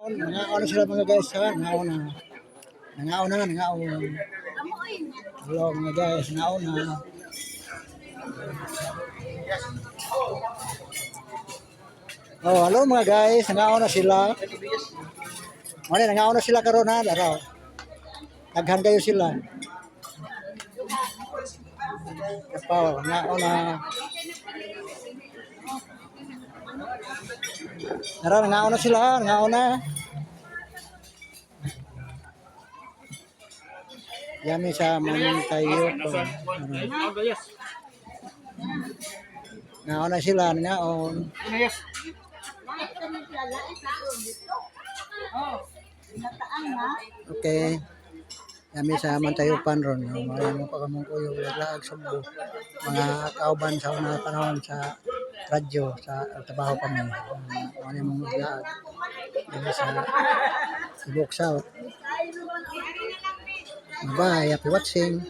Nangaon sila mga guys ha, nangaon na. Nangaon na, nangaon. Hello mga guys, nangaon na. Oh, hello mga guys, nangaon na sila. Ano, nangaon na sila karon ha, daraw. Daghan kayo sila. Kapaw, nangaon na. Daraw, nangaon na sila, nangaon na. Yami sa tayo po. Naon na sila, naon. Okay. Yami sa mantayupan ron. Mga pagamong ko yung laglag sumbo. Mga kauban sa una panahon sa radyo, sa trabaho kami. Ano yung mga lag. Yami sa Ibok South. Bye, happy watching.